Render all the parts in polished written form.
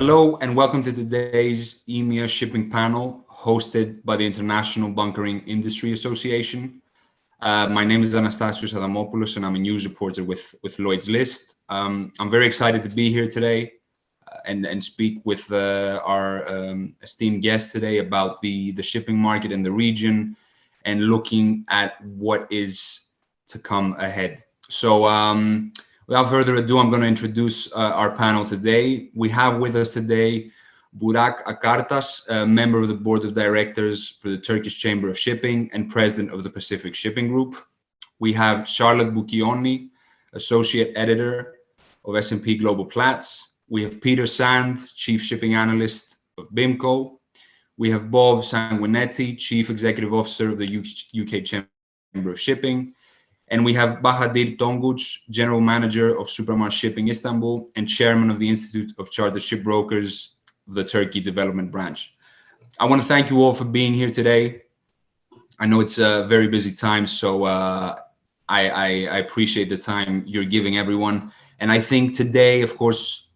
Hello and welcome to today's EMEA shipping panel hosted by the International Bunkering Industry Association. My name is Anastasios Adamopoulos and I'm a news reporter with Lloyd's List. I'm very excited to be here today and speak with our esteemed guest today about the shipping market in the region and looking at what is to come ahead. So without further ado, I'm going to introduce our panel today. We have with us today Burak Akartaş, a member of the board of directors for the Turkish Chamber of Shipping and president of the Pacific Shipping Group. We have Charlotte Bucchioni, associate editor of S&P Global Platts. We have Peter Sand, chief shipping analyst of BIMCO. We have Bob Sanguinetti, chief executive officer of the UK Chamber of Shipping. And we have Bahadir Tonguç, general manager of Supramax Shipping Istanbul and chairman of the Institute of Chartered Shipbrokers of the Turkey Development Branch. I want to thank you all for being here today. I know it's a very busy time, so I appreciate the time you're giving everyone. And I think today, of course,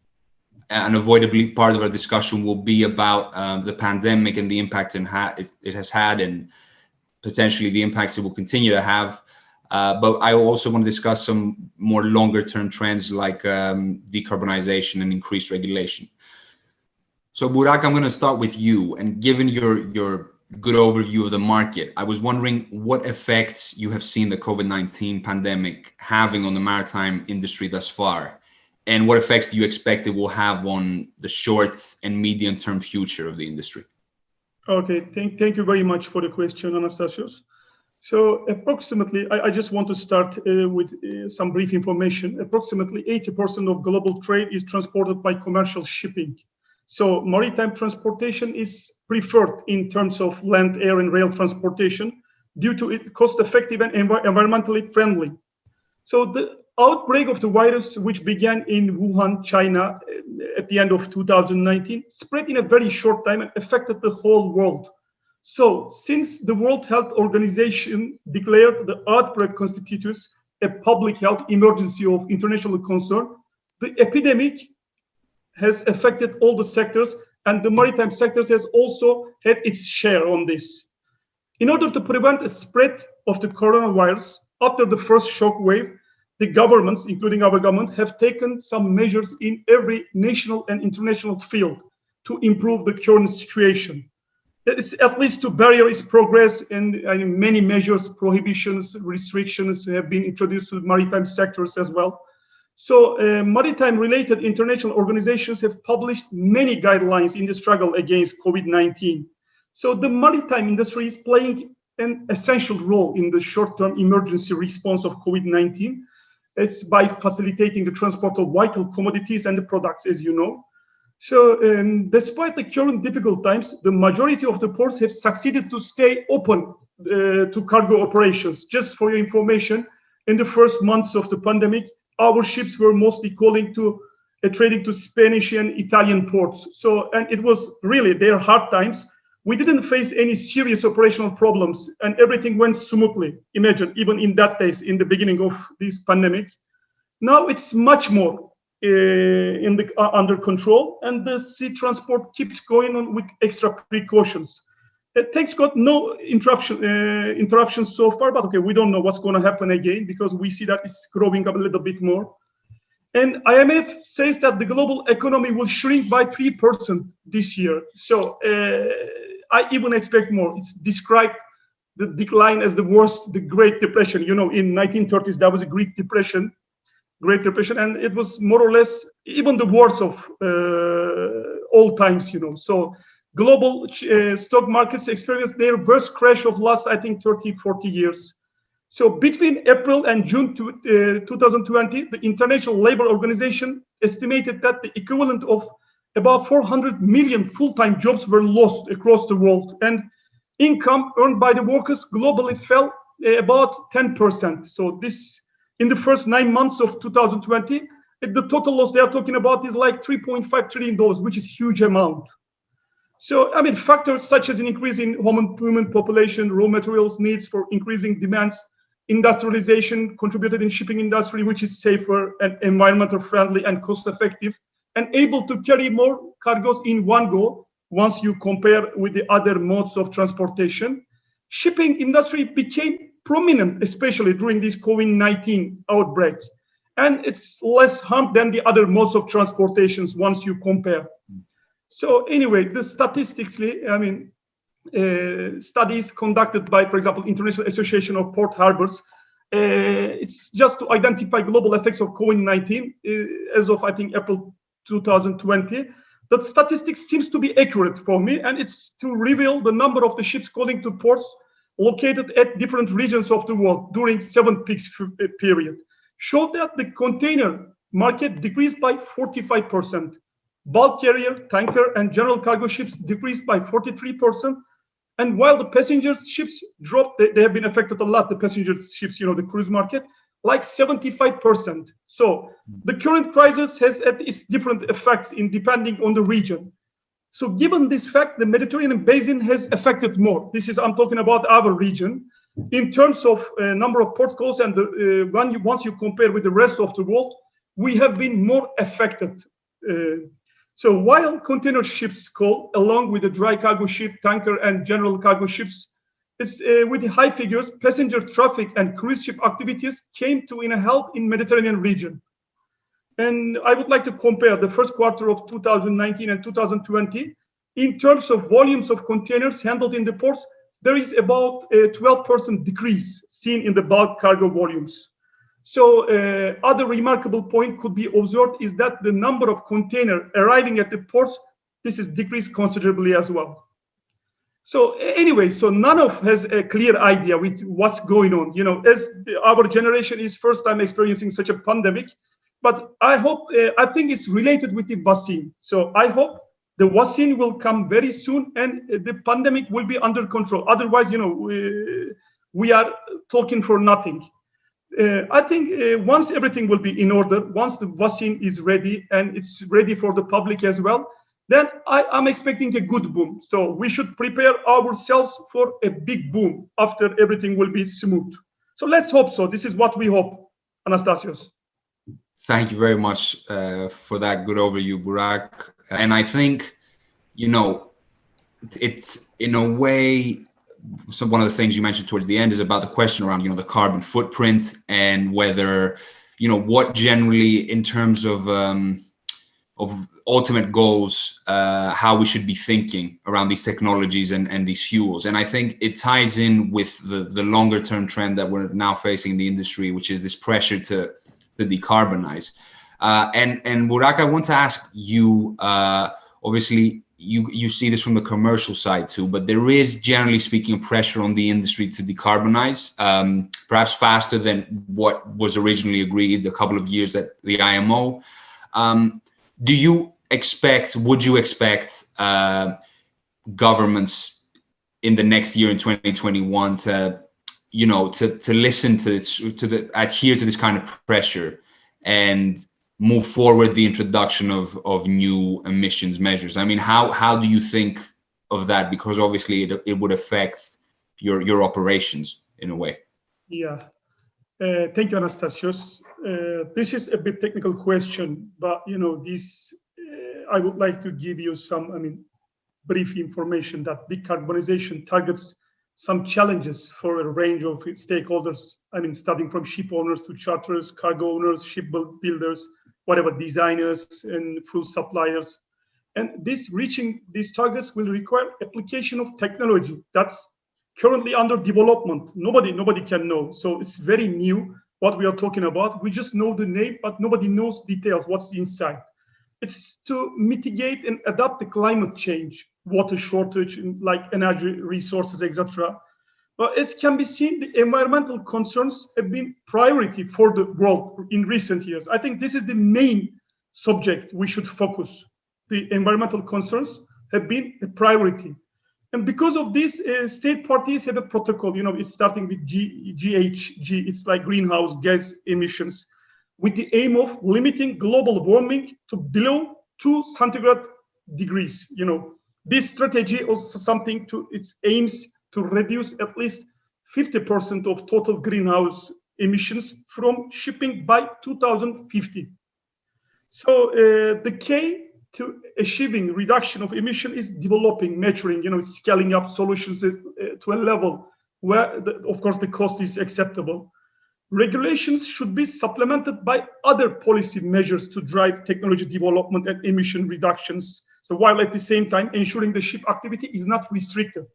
unavoidably part of our discussion will be about the pandemic and the impact it has had and potentially the impacts it will continue to have. But I also want to discuss some more longer-term trends like decarbonization and increased regulation. So Burak, I'm going to start with you. And given your good overview of the market, I was wondering what effects you have seen the COVID-19 pandemic having on the maritime industry thus far, and what effects do you expect it will have on the short and medium-term future of the industry? Okay, thank you very much for the question, Anastasios. So approximately, I just want to start with some brief information. Approximately 80% of global trade is transported by commercial shipping. So maritime transportation is preferred in terms of land, air, and rail transportation due to its cost-effective and environmentally friendly. So the outbreak of the virus, which began in Wuhan, China, at the end of 2019, spread in a very short time and affected the whole world. So, since the World Health Organization declared the outbreak constitutes a public health emergency of international concern, the epidemic has affected all the sectors, and the maritime sectors has also had its share on this. In order to prevent a spread of the coronavirus, after the first shock wave, the governments, including our government, have taken some measures in every national and international field to improve the current situation. It's at least to barrier its progress, and many measures, prohibitions, restrictions have been introduced to the maritime sectors as well. So maritime-related international organizations have published many guidelines in the struggle against COVID-19. So the maritime industry is playing an essential role in the short-term emergency response of COVID-19. It's by facilitating the transport of vital commodities and the products, as you know. So despite the current difficult times, the majority of the ports have succeeded to stay open to cargo operations. Just for your information, in the first months of the pandemic, our ships were mostly trading to Spanish and Italian ports. So, and it was really their hard times. We didn't face any serious operational problems and everything went smoothly. Imagine, even in that days, in the beginning of this pandemic. Now it's much more under control, and the sea transport keeps going on with extra precautions. Thanks God, no interruptions so far, but okay, we don't know what's going to happen again because we see that it's growing up a little bit more. And IMF says that the global economy will shrink by 3% this year. So I even expect more. It's described the decline as the worst, the Great Depression. You know, in 1930s, there was a Great Depression, and it was more or less even the worst of all times, you know. So global stock markets experienced their worst crash of last, I think, 30, 40 years. So between April and June 2020, the International Labour Organization estimated that the equivalent of about 400 million full-time jobs were lost across the world, and income earned by the workers globally fell about 10%. So this, in the first 9 months of 2020, the total loss they are talking about is like $3.5 trillion, which is a huge amount. So, I mean, factors such as an increase in human population, raw materials needs for increasing demands, industrialization contributed in shipping industry, which is safer and environmental friendly and cost effective, and able to carry more cargoes in one go once you compare with the other modes of transportation. Shipping industry became prominent, especially during this COVID-19 outbreak. And it's less harm than the other modes of transportations once you compare. So anyway, the statistically, studies conducted by, for example, International Association of Port Harbors, it's just to identify global effects of COVID-19 as of, I think, April 2020. The statistics seems to be accurate for me, and it's to reveal the number of the ships calling to ports located at different regions of the world during 7 peaks period. Showed that the container market decreased by 45%. Bulk carrier, tanker, and general cargo ships decreased by 43%. And while the passenger ships dropped, they have been affected a lot, the passenger ships, the cruise market, like 75%. So the current crisis has its different effects in depending on the region. So given this fact, the Mediterranean basin has affected more. I'm talking about our region. In terms of number of port calls and once you compare with the rest of the world, we have been more affected. So while container ships call, along with the dry cargo ship, tanker, and general cargo ships, it's with the high figures, passenger traffic and cruise ship activities came to in a halt in Mediterranean region. And I would like to compare the first quarter of 2019 and 2020. In terms of volumes of containers handled in the ports, there is about a 12% decrease seen in the bulk cargo volumes. So other remarkable point could be observed is that the number of containers arriving at the ports, this is decreased considerably as well. So anyway, so none of has a clear idea with what's going on. As our generation is first time experiencing such a pandemic, but I think it's related with the vaccine. So I hope the vaccine will come very soon and the pandemic will be under control. Otherwise, we are talking for nothing. I think once everything will be in order, once the vaccine is ready and it's ready for the public as well, then I'm expecting a good boom. So we should prepare ourselves for a big boom after everything will be smooth. So let's hope so. This is what we hope, Anastasios. Thank you very much for that good overview, Burak. And I think, it's in a way, so one of the things you mentioned towards the end is about the question around, the carbon footprint and whether, what generally in terms of ultimate goals, how we should be thinking around these technologies and these fuels. And I think it ties in with the longer term trend that we're now facing in the industry, which is this pressure to decarbonize. And Burak, I want to ask you, obviously, you see this from the commercial side too, but there is, generally speaking, pressure on the industry to decarbonize, perhaps faster than what was originally agreed a couple of years at the IMO. Would you expect governments in the next year in 2021 to listen to this, adhere to this kind of pressure and move forward the introduction of new emissions measures? I mean, how do you think of that? Because obviously it would affect your operations in a way. Yeah. Thank you, Anastasios. This is a bit technical question, but I would like to give you some, brief information that decarbonization targets some challenges for a range of stakeholders. Starting from ship owners to charterers, cargo owners, ship builders, whatever, designers and fuel suppliers. And reaching these targets will require application of technology that's currently under development. Nobody can know. So it's very new what we are talking about. We just know the name, but nobody knows details, what's inside. It's to mitigate and adapt the climate change, water shortage, like energy resources, etc. But as can be seen, the environmental concerns have been priority for the world in recent years. I think this is the main subject we should focus. The environmental concerns have been a priority. And because of this, state parties have a protocol, it's starting with GHG, it's like greenhouse gas emissions, with the aim of limiting global warming to below 2 centigrade degrees. This strategy also something its aims to reduce at least 50% of total greenhouse emissions from shipping by 2050. So the key to achieving reduction of emission is developing, maturing, scaling up solutions to a level where, of course, the cost is acceptable. Regulations should be supplemented by other policy measures to drive technology development and emission reductions. So while at the same time ensuring the ship activity is not restricted.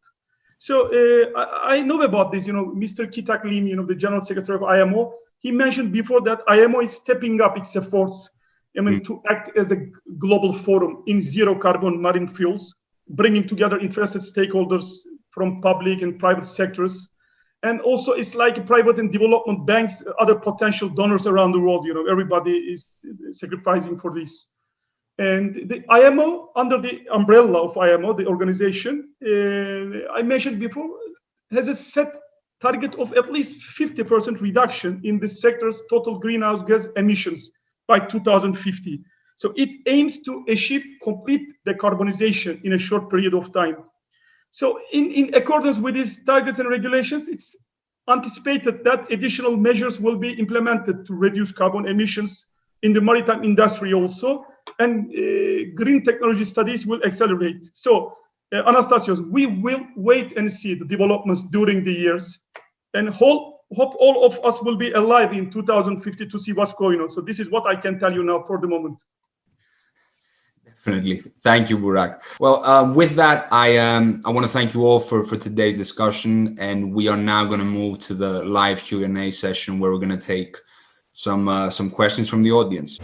So I know about this, Mr. Kitak Lim, the General Secretary of IMO, he mentioned before that IMO is stepping up its efforts to act as a global forum in zero carbon marine fuels, bringing together interested stakeholders from public and private sectors. And also it's like private and development banks, other potential donors around the world, everybody is sacrificing for this. And the IMO, under the umbrella of IMO, the organization, I mentioned before, has a set target of at least 50% reduction in the sector's total greenhouse gas emissions by 2050. So it aims to achieve complete decarbonization in a short period of time. So in accordance with these targets and regulations, it's anticipated that additional measures will be implemented to reduce carbon emissions in the maritime industry also, and green technology studies will accelerate. So, Anastasios, we will wait and see the developments during the years, and hope all of us will be alive in 2050 to see what's going on. So this is what I can tell you now for the moment. Definitely. Thank you, Burak. Well, with that, I want to thank you all for today's discussion, and we are now going to move to the live Q&A session where we're going to take some questions from the audience.